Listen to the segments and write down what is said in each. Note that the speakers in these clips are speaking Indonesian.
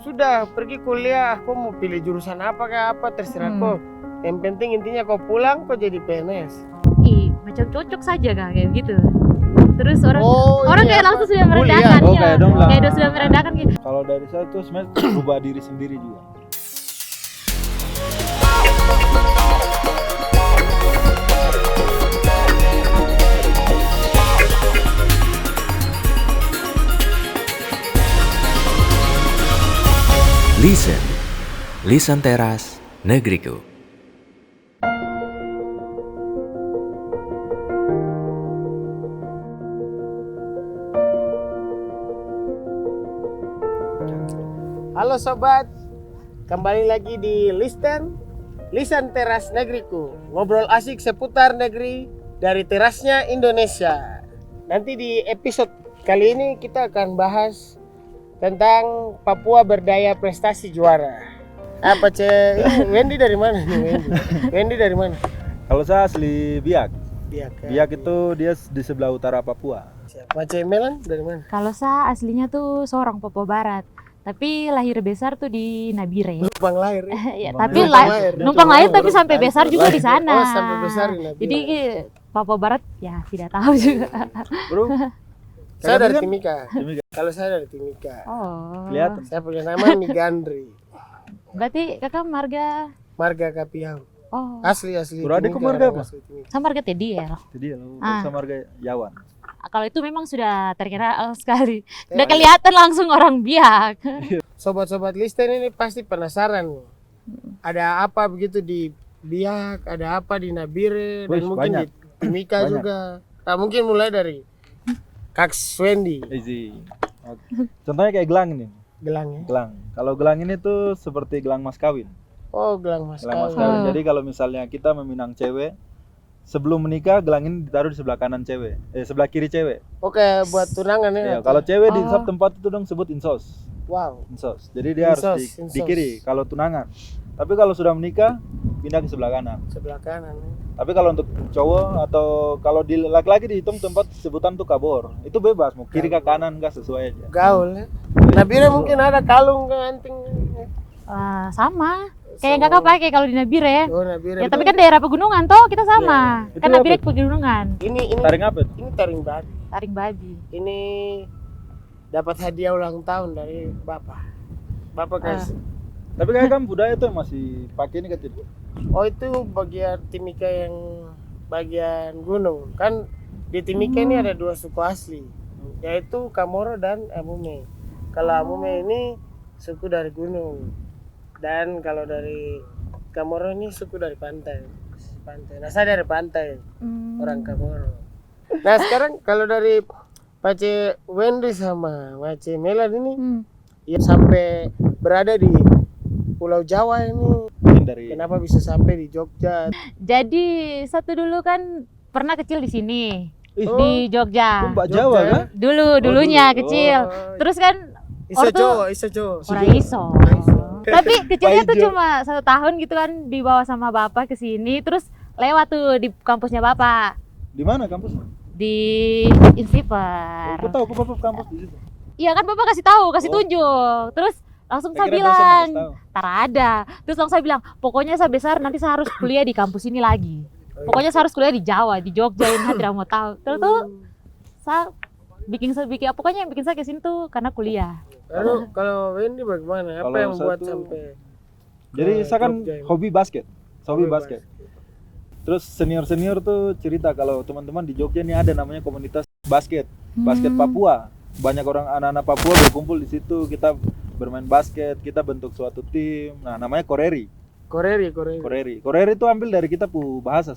sudah pergi kuliah, aku mau pilih jurusan apa kayak apa terserah kau. Yang penting intinya kau pulang kau jadi PNS. Ih, macam cocok saja kak kayak gitu. Terus orang ini kayak apa? langsung sudah Kuliah. merendahkan ya. kayak dong lah. Kayak udah sudah merendahkan gitu. Kalau dari saya tuh sebenarnya berubah diri sendiri juga. Lisan Teras Negeriku. Halo sobat, kembali lagi di Lisan Teras Negeriku. Ngobrol asik seputar negeri dari terasnya Indonesia. Nanti di episode kali ini kita akan bahas tentang Papua berdaya prestasi juara. Apa Wendy dari mana nih Wendy? Wendy dari mana? Kalau saya asli Biak. Biak Itu dia di sebelah utara Papua. Siapa Melan dari mana? Kalau saya aslinya tuh seorang Papua Barat. Tapi lahir besar tuh di Nabire. Numpang lahir ya? Ya, Numpang tapi lahir. numpang lahir tapi sampai besar juga di sana. Oh, sampai besar di Nabire. Jadi Papua Barat ya tidak tahu juga. Bro, Saya dari kan? Timika. Timika. Kalau saya dari Timika. Oh. Kelihatan. Saya punya nama Migandri. Berarti kakak marga. Marga Kapiau. Oh. Asli. Bro, adikku marga apa? asli Timika. Sama marga Teddy ya. Jadi lo Ah. sama marga Yawan. Kalau itu memang sudah terkenal sekali. Udah kelihatan langsung orang Biak. Sobat-sobat listen ini pasti penasaran nih. Ada apa begitu di Biak, ada apa di Nabire, dan Wih, mungkin banyak. di Timika Banyak. juga. Nah, mungkin mulai dari Kak Wendy. Easy. Oke. Contohnya kayak gelang ini. Gelang ya. Gelang. Kalau gelang ini tuh seperti gelang mas kawin. Oh, gelang mas Gelang mas kawin. kawin. Jadi kalau misalnya kita meminang cewek, sebelum menikah gelang ini ditaruh di sebelah kanan cewek, sebelah kiri cewek. Oke, buat tunangan ya. Ya, atau- kalau cewek di Oh. satu tempat itu dong sebut insos. Wow. Insos. Jadi dia harus Insos. di kiri kalau tunangan. Tapi kalau sudah menikah pindah ke sebelah kanan. Sebelah kanan. Ya. Tapi kalau untuk cowok atau kalau di laki-laki dihitung tempat sebutan tuh kabor. Itu bebas mau kiri ke kanan enggak sesuai aja. Gaul ya. Nabire mungkin ada kalung ke anting. Sama. Kayak yang kakak pakai kalau di Nabire. Oh, Nabire. Ya tapi kan daerah pegunungan toh kita sama. Itu Kan apa Nabire itu? pegunungan. Ini Taring apa itu? ini taring babi. Taring babi. Ini dapat hadiah ulang tahun dari bapak. Bapak kasih. Tapi kayak kan budaya tuh masih pakai ini kecil. Oh, itu bagian Timika yang bagian gunung. Kan di Timika ini ada dua suku asli, yaitu Kamoro dan Amume. Kalau Amume ini suku dari gunung, dan kalau dari Kamoro ini suku dari pantai. Nah, saya dari pantai, orang Kamoro. Nah, sekarang kalau dari Pace Wendy sama Pace Melan ini ya sampai berada di Pulau Jawa ini. Mungkin dari Kenapa bisa sampai di Jogja? Jadi satu dulu kan pernah kecil di sini. Ih, Di Jogja. Mbak Jawa kan? Dulunya dulu. kecil. Oh, Terus kan Iso Ortu- Jowo. orang iso. Tapi kecilnya tuh Pak Ijo. cuma 1 tahun gitu kan dibawa sama bapak ke sini terus lewat tuh di kampusnya bapak Di mana kampusnya? di Insiper. Aku tahu, aku papa kampus di situ. Iya kan bapak kasih tahu, kasih Oh. tunjuk. Terus langsung Saya saya kira dosen yang bilang, kasih tahu. "Tar ada." Terus langsung saya bilang, "Pokoknya saya besar nanti saya harus kuliah di kampus ini lagi. Pokoknya saya harus kuliah di Jawa, di Jogja ini saya tidak mau tahu." Terus tuh saya bikin pokoknya yang bikin saya ke sini tuh karena kuliah. Lalu kalau Wendy bagaimana? Apa Kalau yang membuat satu- sampai Jadi saya kan Jogja ini? hobi basket. Hobi Hobi basket. Terus senior-senior tuh cerita kalau teman-teman di Jogja ini ada namanya komunitas basket Papua. Banyak orang anak-anak Papua berkumpul di situ, kita bermain basket, kita bentuk suatu tim. Nah, namanya Koreri. Koreri. Koreri itu ambil dari kita bahasa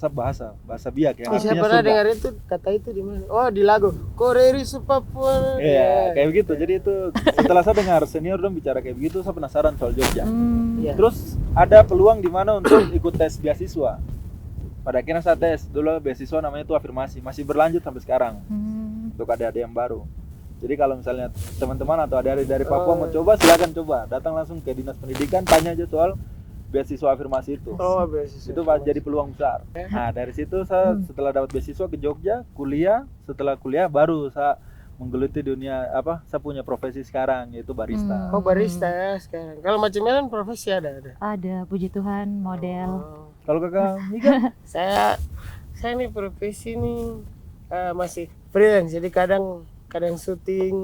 Biak yang Saya artinya pernah surga. dengar itu kata itu di mana? Oh, di Lago. Koreri Papua. Iya, kayak begitu. Jadi itu setelah saya dengar senior dong bicara kayak begitu, saya penasaran soal Jogja. Iya. Terus ada peluang di mana untuk ikut tes beasiswa. Pada akhirnya saya tes dulu beasiswa namanya itu afirmasi, masih berlanjut sampai sekarang untuk adik-adik yang baru. Jadi kalau misalnya teman-teman atau adik-adik dari Papua mau coba, silakan coba. Datang langsung ke Dinas Pendidikan, tanya aja soal beasiswa afirmasi itu. Oh, beasiswa. Itu jadi peluang besar. Nah, dari situ saya setelah dapat beasiswa ke Jogja, kuliah, setelah kuliah baru saya menggeluti dunia apa? Saya punya profesi sekarang yaitu barista. Oh barista ya sekarang. Kalau macam Melan profesi ada. Ada, puji Tuhan, model. Oh. Kalau kakak Mika? Saya nih profesi nih masih freelance. Jadi kadang syuting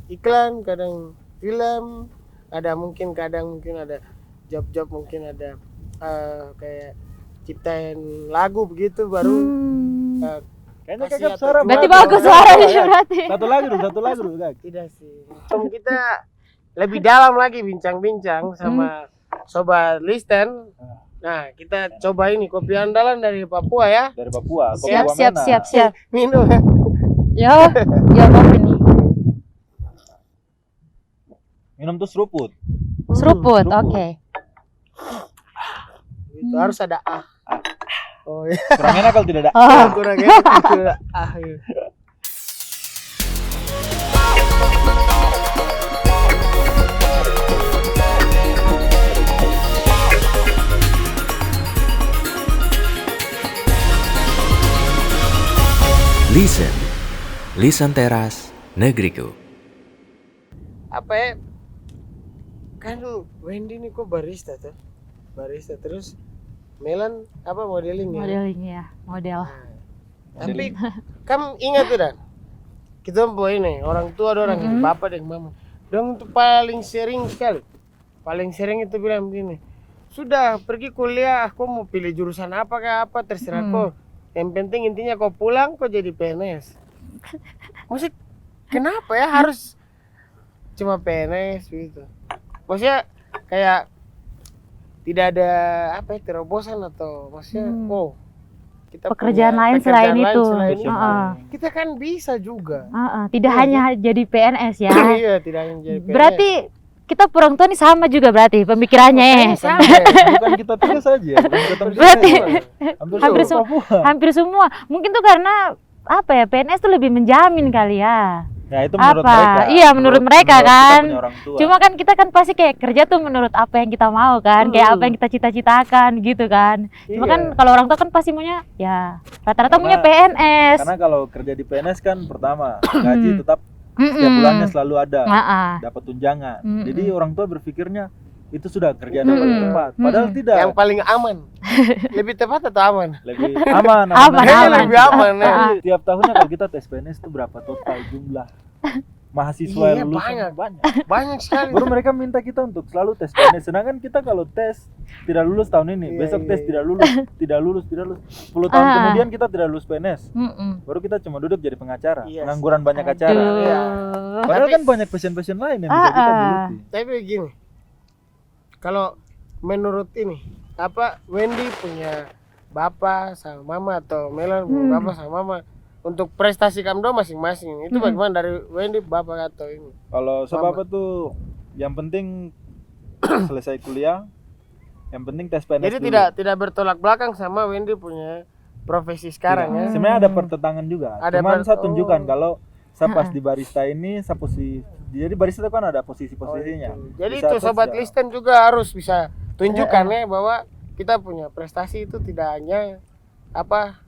iklan, kadang film, kadang mungkin ada job mungkin ada kayak ciptain lagu begitu baru. Kayaknya Kasih kakak atau suara jual. Berarti Waduh. bagus suaranya berarti. Satu lagu dulu kak. Tidak sih. Kita lebih dalam lagi bincang-bincang sama sobat listen. Nah, kita coba ini kopi andalan dari Papua ya. Dari Papua. Kopi Siap, Wamena. siap. Minum. Yo, kopi nih. Minum tuh seruput. Seruput, seruput. oke. Itu harus ada Oh iya. Kurang enak kalau tidak ada. Oh, Kurang enak itu ada iya. Lisan Teras Negeriku. Apa ya? Kan Wendy nih kok barista tuh. Barista terus Melan apa modeling ya? modeling ya, model. Tapi kamu ingat tuh Dan, kita bawa ini orang tua ada orang ini, bapak dan mama. Dong itu paling sering sekali, paling sering itu bilang begini, sudah pergi kuliah, aku mau pilih jurusan apa ke apa terserah kau. Yang penting intinya kau pulang kau jadi PNS. Maksudnya kenapa ya harus cuma PNS gitu? Maksudnya kayak tidak ada apa ya terobosan atau maksudnya kita Pekerjaan punya lain pekerjaan selain itu. selain itu. Heeh. Kita kan bisa juga. Tidak hanya jadi PNS ya. Iya, tidak hanya jadi PNS. Berarti kita orang tua nih sama juga berarti pemikirannya. Sama ya. Bukan kita tiga saja. Berarti hampir semua. hampir semua. Mungkin tuh karena apa ya, PNS tuh lebih menjamin kali ya. Ya itu menurut Apa? mereka. Iya, menurut mereka kita kan. punya orang tua. Cuma kan kita kan pasti kayak kerja tuh menurut apa yang kita mau kan, kayak apa yang kita cita-citakan gitu kan. Cuma Iya. kan kalau orang tua kan pasti maunya ya rata-rata Karena- maunya PNS. Karena kalau kerja di PNS kan pertama gaji tetap setiap bulannya selalu ada, dapat tunjangan. Jadi orang tua berpikirnya itu sudah kerjaan yang paling tepat. Padahal tidak. Yang paling aman. Lebih tepat atau aman? Lebih aman. Aman, Kayaknya aman. lebih aman ya. Jadi, tiap tahunnya kalau kita tes PNS itu berapa total jumlah mahasiswa Iya, yang lulus? banyak. Banyak sekali. Baru mereka minta kita untuk selalu tes PNS. Sedangkan kita kalau tes tidak lulus tahun ini, Iya, besok iya, tes iya. tidak lulus. 10 tahun kemudian kita tidak lulus PNS. Baru kita cuma duduk jadi pengacara, Iya. pengangguran banyak acara. Iya. Padahal Tapi- kan banyak passion lain yang bisa kita geluti. Tapi begini. Kalau menurut ini, apa Wendy punya bapak sama mama atau Melan punya bapak sama mama untuk prestasi kamu dua masing-masing itu bagaimana dari Wendy bapak atau ini? Kalau sebab tuh yang penting selesai kuliah, yang penting tes PNS Jadi dulu. tidak bertolak belakang sama Wendy punya profesi sekarang ya. Sebenarnya ada pertentangan juga. Ada Cuman saya tunjukkan oh. kalau saya pas di barista ini, saya jadi barista itu kan ada posisi-posisinya. Jadi Bisa itu tes sobat ya. listen juga harus bisa tunjukkan ya bahwa kita punya prestasi itu tidak hanya apa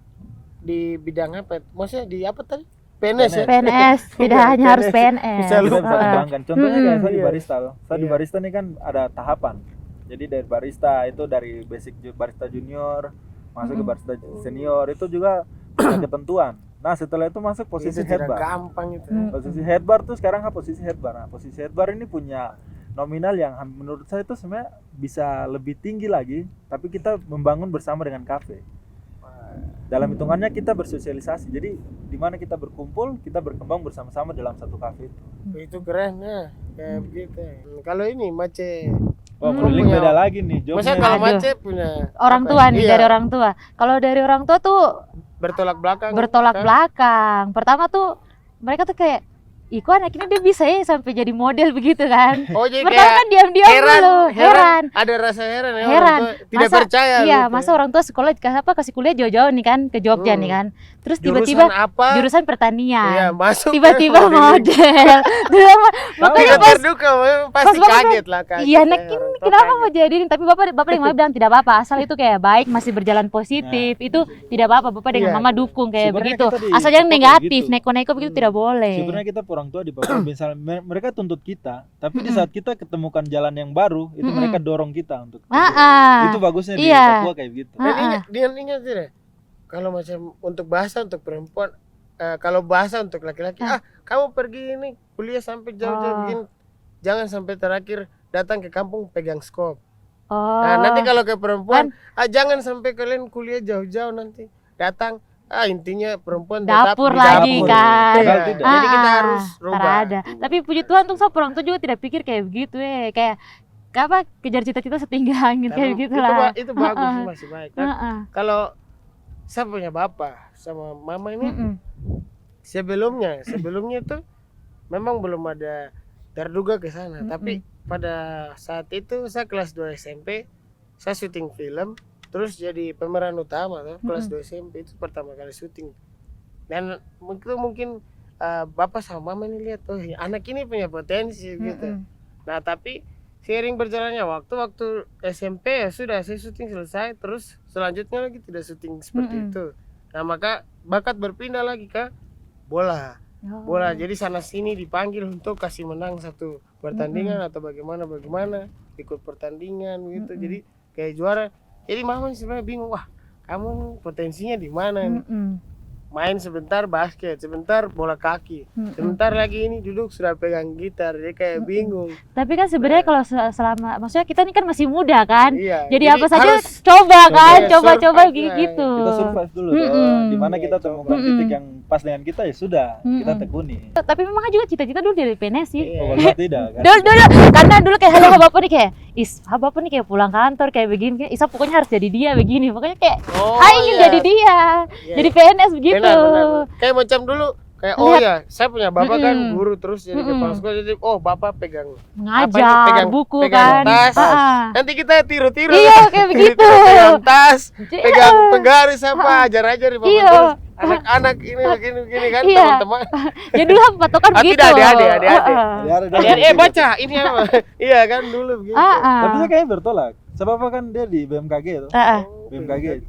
di bidang apa? Maksudnya di apa tadi? PNS ya. PNS tidak hanya harus PNS. Bisa Kita bisa kembangkan. Contohnya kayak saya di Iya. barista loh. Saya di Iya. barista ini kan ada tahapan. Jadi dari barista itu dari basic barista junior masuk ke barista senior itu juga ada ketentuan. Nah setelah itu masuk posisi Itu head tidak bar. gampang itu. Posisi head bar tuh sekarang posisi head bar. Nah, posisi head bar ini punya nominal yang menurut saya itu sebenarnya bisa lebih tinggi lagi, tapi kita membangun bersama dengan kafe. Dalam hitungannya kita bersosialisasi. Jadi di mana kita berkumpul, kita berkembang bersama-sama dalam satu kafe itu. Itu keren ya. Kayak begitu. Kalau ini Mace. Wah, modeling punya- beda lagi nih. Maksudnya Jobnya. kalau Aduh. Mace punya Orang apa tua ya? nih, Iya, dari orang tua. Kalau dari orang tua tuh bertolak belakang. bertolak kan? belakang. Pertama tuh mereka tuh kayak, ih kok anak ini dia bisa ya sampai jadi model begitu kan. Oh jadi Pertama kayak kan diam-diam dulu, heran. Ada rasa heran ya. Heran. Orang tua tidak percaya. Iya, gitu. masa orang tua sekolah kasih kuliah jauh-jauh nih kan ke Jogja nih kan. terus jurusan tiba-tiba apa? jurusan Iya, pertanian, masuk tiba-tiba ke model. Makanya Tidak pas terduga, pasti Bapak kaget lah kaget. iya Nek, ini Orang tua kenapa kaget. mau jadi ini? Tapi bapak yang mama bilang tidak apa-apa, asal itu kayak baik, masih berjalan positif, itu tidak apa-apa. Bapak dengan Iya. mama dukung kayak Sebenarnya begitu. kita di Asal jangan Papua negatif, gitu. neko-neko begitu tidak boleh. Sebenarnya kita orang tua di Papua misalnya mereka tuntut kita, tapi di saat kita ketemukan jalan yang baru, itu mereka dorong kita untuk itu bagusnya di Iya. Papua kayak gitu. Dan ingat tidak? Kalau macam untuk bahasa untuk perempuan, kalau bahasa untuk laki-laki, kamu pergi ini kuliah sampai jauh-jauh begini, jangan sampai terakhir datang ke kampung pegang skop. Oh. Nah, nanti kalau ke perempuan, jangan sampai kalian kuliah jauh-jauh nanti datang. Intinya perempuan tetap Dapur di lagi dapur. kan. Padahal Iya. tidak. Jadi kita harus rubah. Ada. Tapi puji Tuhan tuh orang tua juga tidak pikir kayak begitu kayak apa kejar cita-cita setinggi angin kayak Tapi gitu lah. itu bagus sih, masih baik kan. Kalau saya punya bapak sama mama ini sebelumnya itu memang belum ada terduga ke sana. Tapi pada saat itu saya kelas 2 SMP, saya syuting film, terus jadi pemeran utama tuh, kelas 2 SMP itu pertama kali syuting. Dan mungkin bapak sama mama ini lihat, oh anak ini punya potensi gitu. Nah tapi seiring berjalannya waktu SMP ya sudah saya syuting selesai, terus selanjutnya lagi tidak syuting seperti itu. Nah maka bakat berpindah lagi ke bola. Jadi sana sini dipanggil untuk kasih menang satu pertandingan atau bagaimana ikut pertandingan gitu. Jadi kayak juara. Jadi mama sebenarnya bingung, wah kamu potensinya di mana nih? Main sebentar basket, sebentar bola kaki, sebentar lagi ini duduk sudah pegang gitar, dia kayak bingung. Tapi kan sebenarnya kalau selama maksudnya kita ini kan masih muda kan. Iya, Jadi apa saja harus coba kan, survive coba aja. gitu. Kita survive dulu di mana kita temukan titik yang pas dengan kita ya sudah kita tekuni. Tapi memang juga cita-cita dulu dari PNS sih. Iya. Oh, kalau tidak kan. Dulu karena dulu kayak halo bapak nih kayak bapak nih kayak pulang kantor kayak begini kayak Isa pokoknya harus jadi dia begini. Pokoknya kayak ingin jadi dia. Jadi PNS begitu. Benar. Kayak macam dulu kayak saya punya bapak kan guru terus jadi kepala sekolah, jadi bapak pegang ngajar buku pegang kan. tas. Nanti kita tiru-tiru. Iya kayak begitu. Pegang tas, pegang penggaris apa ajar-ajar di bapak terus. Anak-anak ini begini kan teman-teman. Ya dulu patokan begitu. Tidak adik-adik. Baca ini apa? Iya kan dulu begitu. Tapi saya kayaknya bertolak. Sebab kan dia di BMKG itu. BMKG.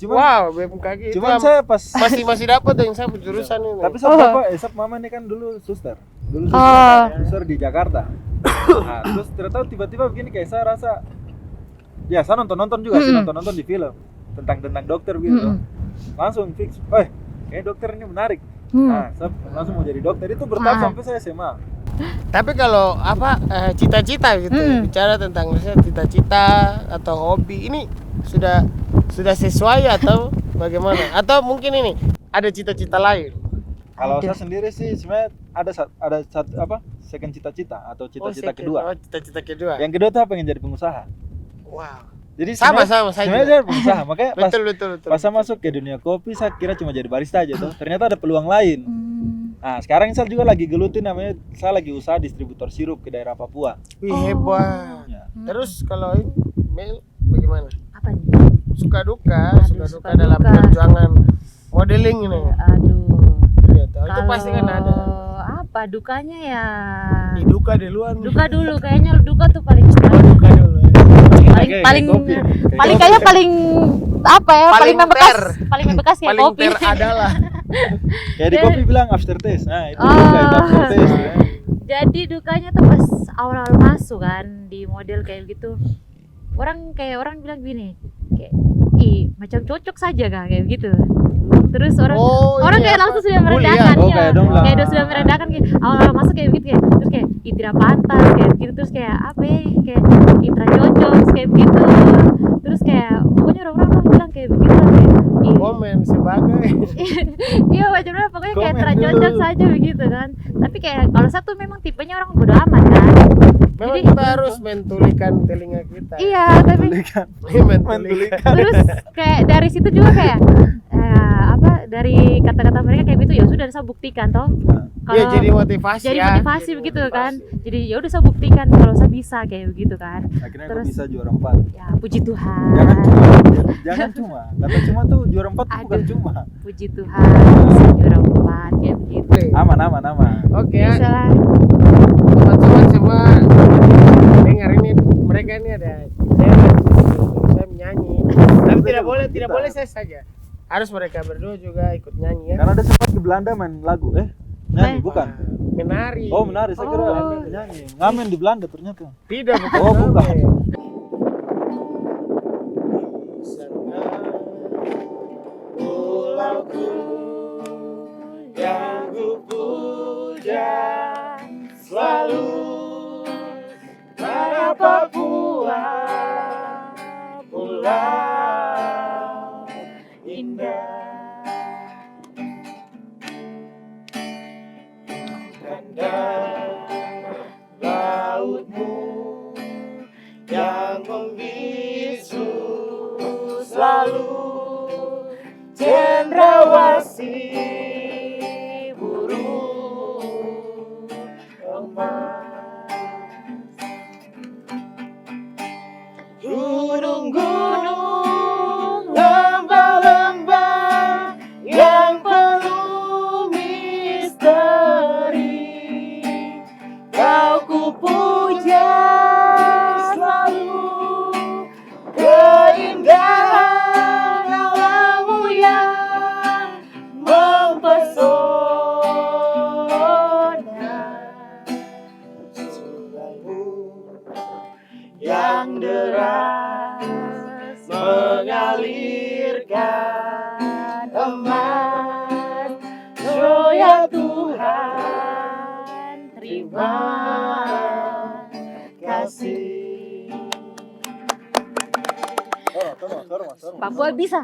BMKG. Cuman saya pas masih dapat yang saya jurusan ini. Tapi Sab mama ini kan dulu suster. Suster di Jakarta. Nah, terus ternyata tiba-tiba begini kayak saya rasa ya saya nonton juga sih nonton di film tentang dokter gitu. Langsung fix, kayaknya dokter ini menarik. Nah, saya langsung mau jadi dokter, itu bertahap sampai saya SMA. Tapi kalau cita-cita gitu, bicara tentang misalnya cita-cita atau hobi ini sudah sesuai atau bagaimana? Atau mungkin ini ada cita-cita lain? Kalau saya sendiri sih sebenarnya ada satu second cita-cita atau cita-cita kedua. Cita-cita kedua. Yang kedua tuh pengen jadi pengusaha. Wow. Jadi sama sebenarnya saya pengusaha, makanya betul. Pas saya masuk ke dunia kopi saya kira cuma jadi barista aja tuh. Ternyata ada peluang lain. Nah, sekarang saya juga lagi gelutin namanya, saya lagi usaha distributor sirup ke daerah Papua. Wih, hebat. Ya. Terus kalau ini Mel bagaimana? Apa nih? Suka duka dalam perjuangan modeling ini. Aduh. Iya, itu pasti kan ada. Apa dukanya ya? Duka duluan. Duka dulu kayaknya duka tuh paling Duka dulu. paling kayaknya paling apa ya? Paling membekas kayak paling kopi. ter adalah. Kayak di kopi bilang aftertaste. Nah, itu juga itu aftertaste. Ya. Jadi dukanya tuh pas awal-awal masuk kan di model kayak gitu. Orang bilang gini, kayak macam cocok saja kah kayak gitu. Terus orang kayak langsung sudah merendahkan kayak sudah merendahkan kayak awal-awal masuk kayak begitu kayak terus kayak tidak pantas kayak begitu terus kayak apa ya kayak tidak cocok kayak begitu terus kayak pokoknya orang-orang bilang kayak begitu lah kayak komen sebagai iya macam-macam pokoknya kayak tidak cocok saja begitu kan tapi kayak kalau satu memang tipenya orang bodo amat kan memang jadi kita harus mentulikan telinga kita iya tapi mentulikan terus kayak dari situ juga kayak dari kata-kata mereka kayak gitu, ya sudah saya buktikan toh. Ya jadi motivasi jadi ya. motivasi begitu kan. Jadi ya udah saya buktikan kalau saya bisa kayak begitu kan. Akhirnya Terus- kok bisa juara 4. Ya puji Tuhan. Jangan cuma. Kata cuma tuh juara 4 tuh bukan Aduh. cuma. Puji Tuhan bisa juara 4 kayak begitu. Aman. Oke ya, Bisa lah. teman-teman semua dengar ini, mereka ini ada saya menyanyi. Tapi tidak boleh saya saja. Harus mereka berdua juga ikut nyanyi ya. Karena ada sempat ke Belanda main lagu, nyanyi bukan? Menari. Oh menari, saya kira Oh. nyanyi. Ngamen di Belanda ternyata. Tidak, bukan. Oh, bukan. ngamen. Pulauku yang kupuja selalu pada Papua, pulau indah. Lautmu yang membisu selalu cendrawasih burung emas. Gunung-gunung, lembah-lembah yang penuh misteri, kau kupuja selalu, keindahan alammu yang mempesona, sungaimu yang deras mengalirkan emas. Oh ya Tuhan, terima kasih. Papua bisa.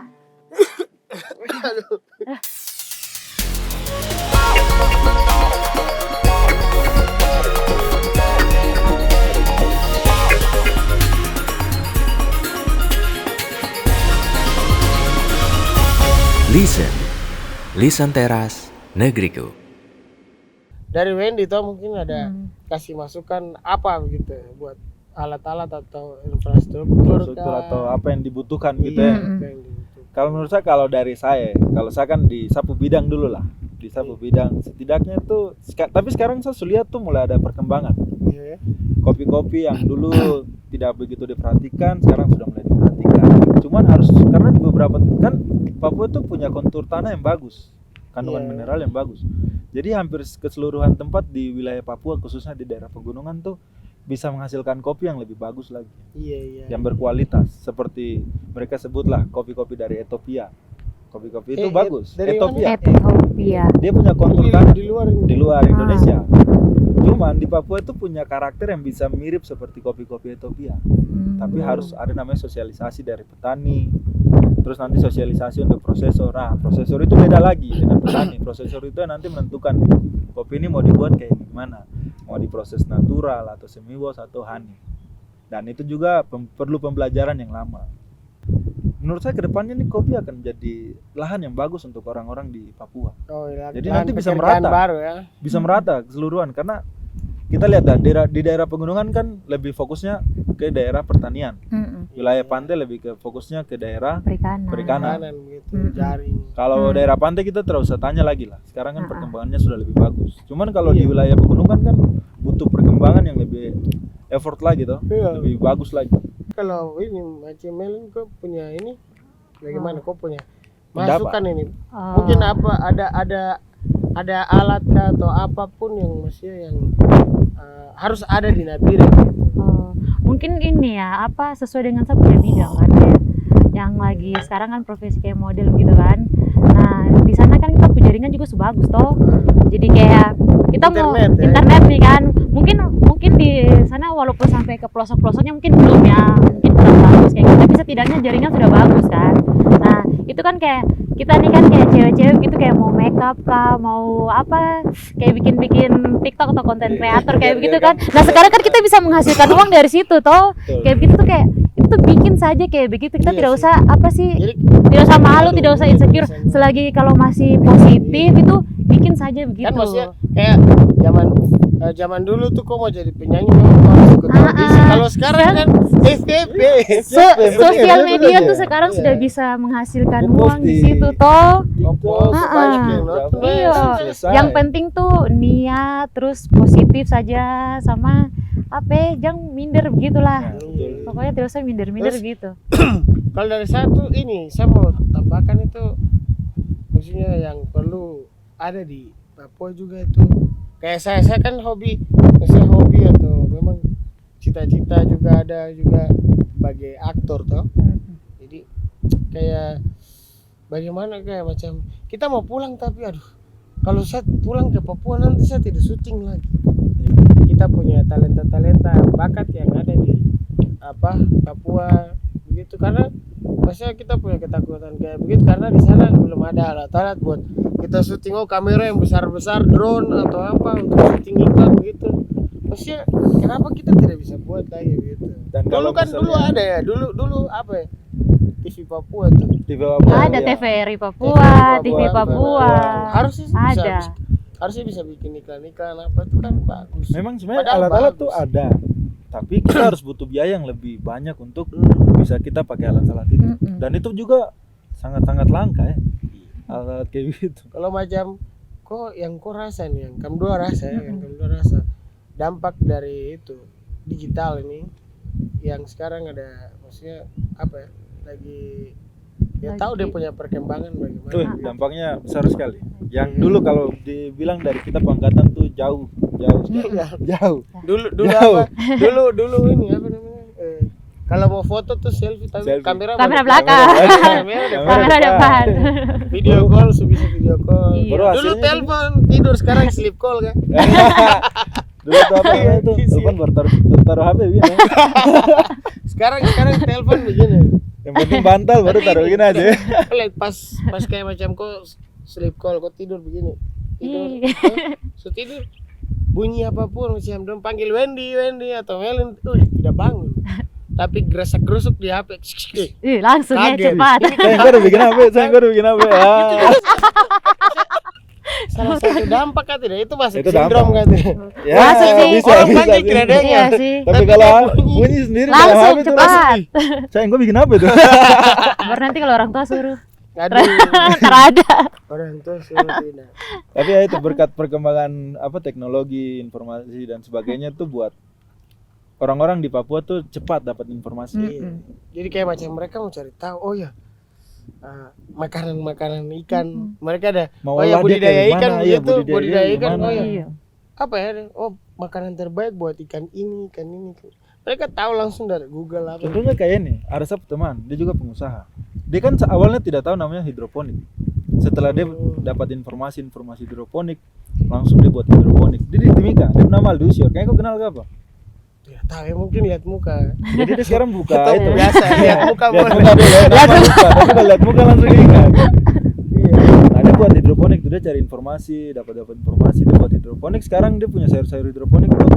Listen Teras Negeriku. Dari Wendy toh mungkin ada Hmm. kasih masukan apa begitu buat alat-alat atau infrastruktur Atau apa yang dibutuhkan gitu Iya, ya. apa yang dibutuhkan. Kalau menurut saya, kalau saya kan di sapu bidang dulu lah. Di sapu bidang setidaknya itu, tapi sekarang saya lihat tuh mulai ada perkembangan. Iya. Kopi-kopi yang dulu tidak begitu diperhatikan sekarang sudah mulai diperhatikan. Cuman harus, karena di beberapa kan Papua tuh punya kontur tanah yang bagus, kandungan Iya. mineral yang bagus. Jadi hampir keseluruhan tempat di wilayah Papua, khususnya di daerah pegunungan tuh bisa menghasilkan kopi yang lebih bagus lagi, Iya. yang berkualitas. Seperti mereka sebutlah kopi-kopi dari Ethiopia. Kopi-kopi itu bagus. dari Ethiopia. Ethiopia. Dia punya kontur di, tanah di luar ini. di luar Indonesia. Cuman di Papua itu punya karakter yang bisa mirip seperti kopi-kopi Ethiopia. Tapi harus ada namanya sosialisasi dari petani. Terus nanti sosialisasi untuk prosesor. Nah, prosesor itu beda lagi dengan petani. Prosesor itu yang nanti menentukan kopi ini mau dibuat kayak gimana. Mau diproses natural atau semi wash atau honey. Dan itu juga perlu pembelajaran yang lama. Menurut saya kedepannya nih kopi akan jadi lahan yang bagus untuk orang-orang di Papua. Oh, iya. Jadi Lahan nanti bisa pekerjaan merata. baru ya. Bisa merata keseluruhan, karena kita lihat di daerah pegunungan kan lebih fokusnya ke daerah pertanian. Wilayah pantai lebih ke fokusnya ke daerah Perikanan. perikanan. Kanan gitu, jaring. Kalau daerah pantai kita terus usah tanya lagi lah. Sekarang kan perkembangannya sudah lebih bagus. Cuman kalau di Iya. wilayah pegunungan kan butuh perkembangan yang lebih effort lagi toh, Iya. lebih bagus lagi. Kalau ini Macam Melin kok punya ini bagaimana kok punya Benda masukan ini? Oh. Mungkin apa ada alat kah atau apapun yang maksudnya yang harus ada di Nabire gitu. Oh, mungkin ini ya, apa sesuai dengan saya punya bidang kan ya. Yang lagi sekarang kan profesi kayak model gitu kan. Nah, di sana kan kita punya jaringan juga bagus toh. Jadi kayak kita mau Internet ya? internet nih kan. Mungkin di sana walaupun sampai ke pelosok-pelosoknya mungkin belum ya. Mungkin kurang bagus kayak gitu. Tapi setidaknya jaringan sudah bagus kan. Nah, itu kan kayak kita nih kan kayak cewek-cewek gitu kayak mau makeup kah, mau apa, kayak bikin TikTok atau konten kreator kayak begitu kan. Nah, sekarang kan kita bisa menghasilkan uang dari situ toh. Betul. Kayak begitu tuh kayak itu tuh bikin saja kayak begitu, kita Iya tidak sih. usah apa sih, Jadi tidak usah malu, malu, tidak usah iya, insecure, tidak usah malu. selagi kalau masih positif itu bikin saja begitu. kan maksudnya kayak zaman dulu tuh kok mau jadi penyanyi memang harus ikut audisi. Kalau sekarang kan FYP. Sosial Iya, media betul tuh aja. sekarang Iya. sudah bisa menghasilkan Dia uang di posting. situ toh. TikTok banyak yang nonton. Iya. selesai. Yang penting tuh niat, terus positif saja, sama apa ya, jangan minder begitulah. Nah, betul. Pokoknya tidak usah minder-minder Terus- gitu. Kalau dari saya tuh ini saya mau tambahkan itu maksudnya yang perlu ada di Papua juga itu. Kayak saya kan hobi, maksudnya hobi atau memang cita-cita juga ada juga sebagai aktor toh. Jadi kayak bagaimana kayak macam kita mau pulang tapi aduh kalau saya pulang ke Papua nanti saya tidak syuting lagi. Kita punya talenta bakat yang ada di Papua begitu, karena maksudnya kita punya ketakutan kayak begitu karena di sana belum ada alat-alat buat kita syuting, kamera yang besar-besar, drone atau apa untuk syuting iklan begitu. Maksudnya kenapa kita tidak bisa buat lagi begitu? Dan Dulu kalau kan misalnya- dulu ada ya, dulu apa ya? TV Papua tuh. TV Papua, Ada ya. TVRI Papua, TV Papua. Harusnya sih Ada. harusnya bisa bikin iklan-iklan apa itu kan bagus. Memang sebenarnya Padahal alat-alat bagus. tuh ada, tapi kita harus butuh biaya yang lebih banyak untuk Hmm. bisa kita pakai alat-alat itu. Mm-mm. Dan itu juga sangat-sangat langka ya, alat-alat kayak gitu. Kalau macam kok yang kau rasa nih, yang kamu dua rasa ya, yang kamu dua rasa dampak dari itu digital ini yang sekarang ada, maksudnya apa ya, lagi ya tahu dia punya perkembangan bagaimana. Wih, dampaknya besar sekali. Yang dulu kalau dibilang dari kita pangkatan tuh jauh sekali. Iya. Jauh. Dulu Jauh. apa? Dulu ini apa namanya? Kalau mau foto tuh selfie tapi Selfie. kamera Kamera mana? belakang. Kamera depan. Kamera depan. Video call bisa video call. Iya. Baru Dulu hasilnya telepon tidur, sekarang sleep call kan. Dulu tuh apa namanya tuh? Iya. Telepon baru taruh HP begini. Sekarang telepon begini. Yang penting bantal baru Tapi taruh ini begini aja. Lihat pas kayak macam kok sleep call, kok tidur begini. Tidur. Iya. So tidur bunyi apapun macam dong panggil Wendy atau Helen, tidak bangun. Tapi geresak-gerusuk di HP. Ih, langsung ya Kaget. cepat. Saya enggak udah bikin HP, saya enggak udah bikin HP. Salah satu dampak kan tidak itu masuk Itu sindrom dampak. kan tidak. Ya, Masuk sih. bisa, Orang bisa panggil sih. tidak dengar. Iya sih. Tapi Tapi kalau dia bunyi. bunyi sendiri dalam Langsung HP tuh cepat. saya enggak bikin HP tuh. Baru nanti kalau orang tua suruh. Aduh, Ntar ada. orang tua suruh tidak. Tapi ya itu berkat perkembangan teknologi, informasi dan sebagainya tuh buat orang-orang di Papua tuh cepat dapat informasi. Iya. Jadi kayak macam mereka mau cari tahu, oh ya makanan ikan, mereka ada Mau oh ya olah dia budidaya kayak ikan gimana, iya, begitu, budidaya ikan, gimana. oh ya Iya. apa ya, oh makanan terbaik buat ikan ini. Mereka tahu langsung dari Google apa. Contohnya kayak ini, ada satu teman, dia juga pengusaha. Dia kan awalnya tidak tahu namanya hidroponik. Setelah dia dapat informasi hidroponik, langsung dia buat hidroponik. Dia di Timika, dia nama Aldusior. Kayaknya kau kenal gak apa? Tidak tahu ya, mungkin lihat muka. Jadi dia sekarang buka Atau itu. biasa lihat muka Lihat boleh. muka dulu, ya, nama lupa. Tapi kalau lihat muka langsung ingat. Iya. Nah, dia buat hidroponik tuh, dia cari informasi, dapat informasi, dia buat hidroponik. Sekarang dia punya sayur-sayur hidroponik tuh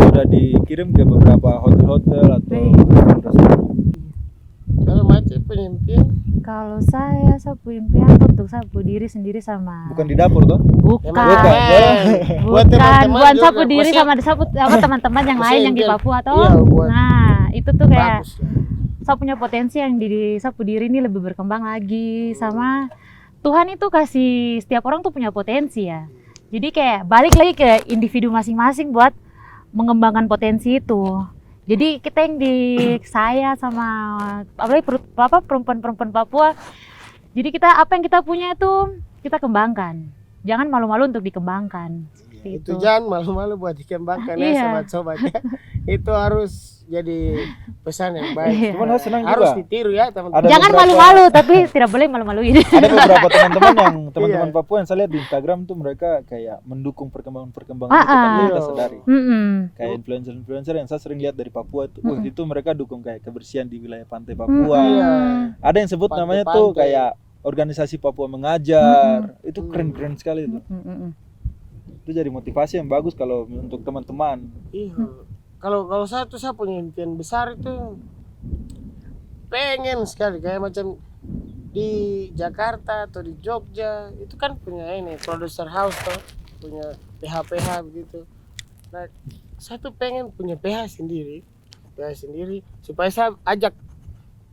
sudah dikirim ke beberapa hotel-hotel atau restoran. Kalau macam penyimpian Kalau saya punya impian untuk sapu diri sendiri sama. Bukan di dapur tuh. Bukan. Buat Bukan, teman-teman bukan juga. sapu diri Maksudnya- sama sapu apa teman-teman yang lain yang di Maksudnya Papua toh. iya, buat- Nah, itu tuh kayak bagus. saya punya potensi yang di sapu diri ini lebih berkembang lagi, sama Tuhan itu kasih setiap orang tuh punya potensi ya. Jadi kayak balik lagi ke individu masing-masing buat mengembangkan potensi itu. Jadi kita yang di saya sama apalagi perempuan-perempuan Papua. Jadi kita apa yang kita punya itu kita kembangkan. Jangan malu-malu untuk dikembangkan. Seperti Itu jangan malu-malu buat dikembangkan ya Iya. sobat-sobat ya. Itu harus jadi pesan yang baik. Iya. Cuman saya senang Harus juga. ditiru ya teman-teman. Ada Jangan beberapa- malu-malu tapi tidak boleh malu-maluin. Ada beberapa teman-teman Iya. Papua yang saya lihat di Instagram tuh mereka kayak mendukung perkembangan itu tanpa kita sadari. Kayak influencer yang saya sering lihat dari Papua itu, wah itu mereka dukung kayak kebersihan di wilayah pantai Papua. Iya. Ada yang sebut namanya tuh kayak organisasi Papua mengajar. Itu keren-keren sekali itu. Itu jadi motivasi yang bagus kalau untuk teman-teman. Iya. Kalau saya tuh saya punya impian besar itu pengen sekali kayak macam di Jakarta atau di Jogja itu kan punya ini producer house tuh, punya PH begitu. Nah, saya tuh pengen punya PH sendiri supaya saya ajak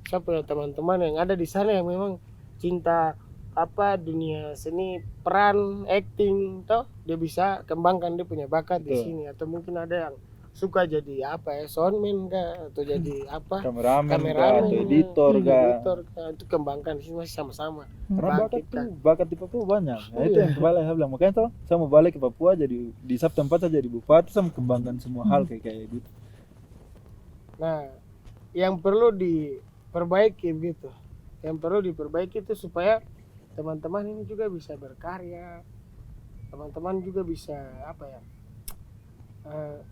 saya punya teman-teman yang ada di sana yang memang cinta dunia seni, peran, acting toh dia bisa kembangkan dia punya bakat di sini, atau mungkin ada yang suka jadi soundman kah, atau jadi kameramen kah, atau editor kah, itu kembangkan di sini masih sama-sama. Karena bakat di Papua banyak. Nah, itu yang kembali saya bilang, makanya toh saya mau balik ke Papua, jadi di satu tempat saya jadi bupati, saya mau kembangkan semua hal kayak gitu. Nah, yang perlu diperbaiki begitu, yang perlu diperbaiki itu supaya teman-teman ini juga bisa berkarya, teman-teman juga bisa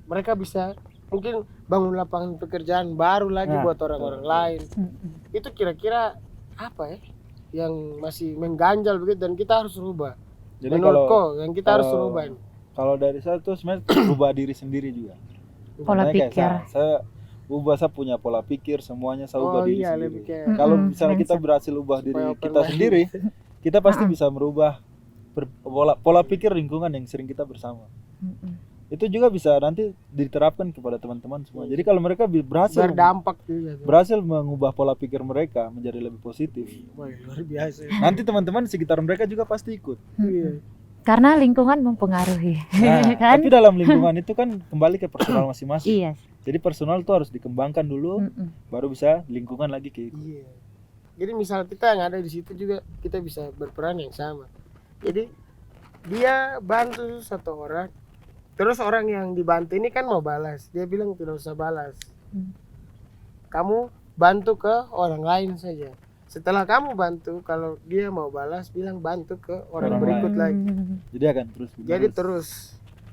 mereka bisa mungkin bangun lapangan pekerjaan baru lagi buat orang-orang lain. Itu kira-kira yang masih mengganjal begitu dan kita harus rubah. Jadi menurutku yang kita harus rubah. Kalau dari saya tuh sebenarnya rubah diri sendiri juga. Pola pikir. Saya ubah, saya punya pola pikir, semuanya saya ubah diri sendiri. Kalau misalnya kita mindset. berhasil ubah diri kita sendiri, kita pasti bisa merubah pola pikir lingkungan yang sering kita bersama. Itu juga bisa nanti diterapkan kepada teman-teman semua. Jadi kalau mereka berdampak juga. Berhasil mengubah pola pikir mereka menjadi lebih positif. Wah, luar biasa. Nanti teman-teman di sekitar mereka juga pasti ikut. Iya. Karena lingkungan mempengaruhi. Nah, kan? tapi dalam lingkungan itu kan kembali ke personal masing-masing. Iya. Jadi personal itu harus dikembangkan dulu, baru bisa lingkungan lagi ke ikut. Iya. Jadi misal kita yang ada di situ juga kita bisa berperan yang sama. Jadi dia bantu satu orang, terus orang yang dibantu ini kan mau balas, dia bilang tidak usah balas. Kamu bantu ke orang lain saja. Setelah kamu bantu, kalau dia mau balas, bilang bantu ke orang berikut lagi. Jadi akan terus. Jadi terus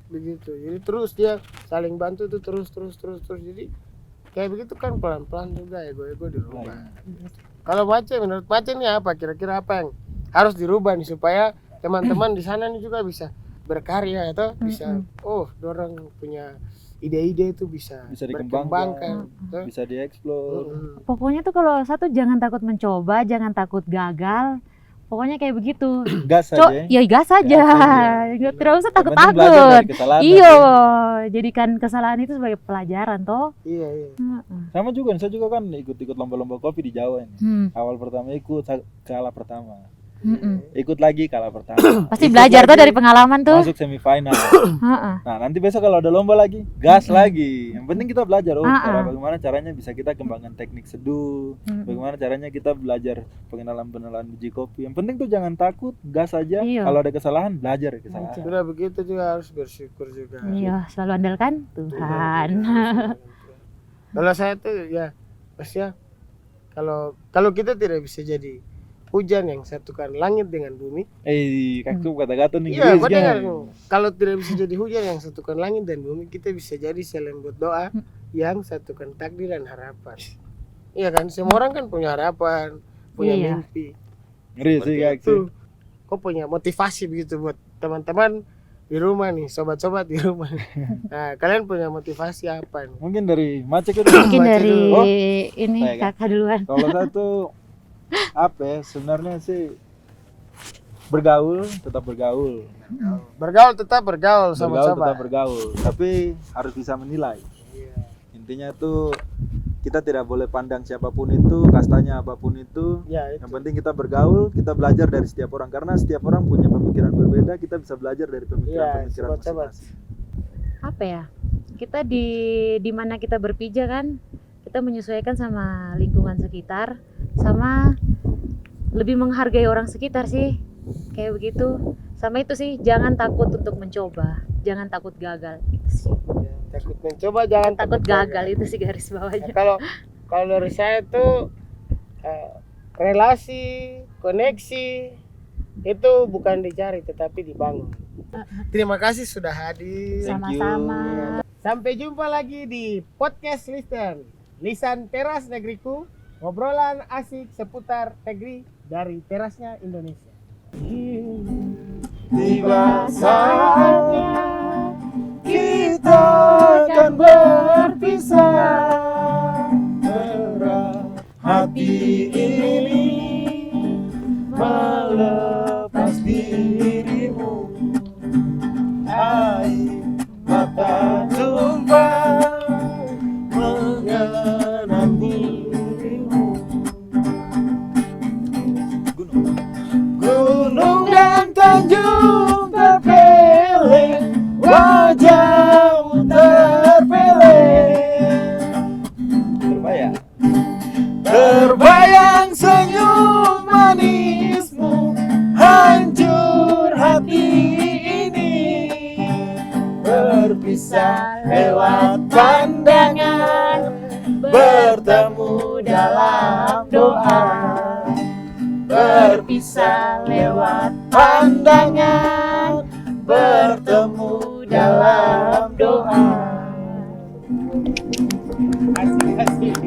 begitu. Jadi terus dia saling bantu itu terus. Jadi kayak begitu kan pelan-pelan juga ego dirubah. Kalau menurut Mace nih kira-kira apa yang harus dirubah nih supaya teman-teman di sana nih juga bisa berkarya atau bisa dorang punya ide-ide itu bisa dikembangkan, bisa dieksplor. Pokoknya tuh kalau satu jangan takut mencoba, jangan takut gagal. Pokoknya kayak begitu. Gas aja. Ya gas aja. Tidak usah takut-takut. Iya, jadikan kesalahan itu sebagai pelajaran toh. Iya. Sama juga, saya juga kan ikut lomba-lomba kopi di Jawa ini. Awal pertama ikut kalah pertama. Ikut lagi kalah pertama. Pasti belajar tuh dari pengalaman tuh. Masuk semifinal. Nah, nanti besok kalau ada lomba lagi, gas lagi. Yang penting kita belajar bagaimana caranya bisa kita kembangkan teknik seduh, bagaimana caranya kita belajar pengenalan biji kopi. Yang penting tuh jangan takut, gas aja. Iya. Kalau ada kesalahan, belajar kesalahan. Sudah begitu juga harus bersyukur juga. Iya, selalu andalkan Tuhan. Kalau saya tuh ya, maksudnya kalau kita tidak bisa jadi hujan yang satukan langit dengan bumi. Kakak kata-kata nih. Iya, kan? Kalau tidak bisa jadi hujan yang satukan langit dan bumi, kita bisa jadi selembut doa yang satukan takdir dan harapan. Iya kan? Semua orang kan punya harapan, punya mimpi. Ngeri sih itu. Kok punya motivasi begitu buat teman-teman di rumah nih, sobat-sobat di rumah. Nah, kalian punya motivasi apa nih? Mungkin dari Mace itu. Mungkin dari ini kakak duluan. Kalau saya tuh sebenarnya sih tetap bergaul sama-sama. Tapi harus bisa menilai. Intinya tuh kita tidak boleh pandang siapapun itu, kastanya apapun itu. Yang penting kita bergaul, kita belajar dari setiap orang, karena setiap orang punya pemikiran berbeda. Kita bisa belajar dari pemikiran masing-masing. Kita di mana kita berpijak kan, kita menyesuaikan sama lingkungan sekitar, sama lebih menghargai orang sekitar sih, kayak begitu. Sama itu sih, jangan takut untuk mencoba, jangan takut gagal itu sih. Takut mencoba, jangan takut gagal itu sih garis bawahnya. Kalau dari saya tuh relasi, koneksi itu bukan dicari tetapi dibangun. Terima kasih sudah hadir. Sama-sama. Sampai jumpa lagi di podcast Lisan Teras Negriku. Ngobrolan asik seputar negeri dari terasnya Indonesia. Tiba saatnya kita akan berpisah. hati ini melepas dirimu. Air mata tumpah mengenang dirimu. Gunung dan tanjung terpeleh, wajahmu terpeleh. Terbayang senyum manismu, hancur hati ini. Berpisah lewat pandangan, bertemu dalam doa. Berpisah lewat pandangan, bertemu dalam doa. Asik.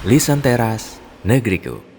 Listen Teras Negriku.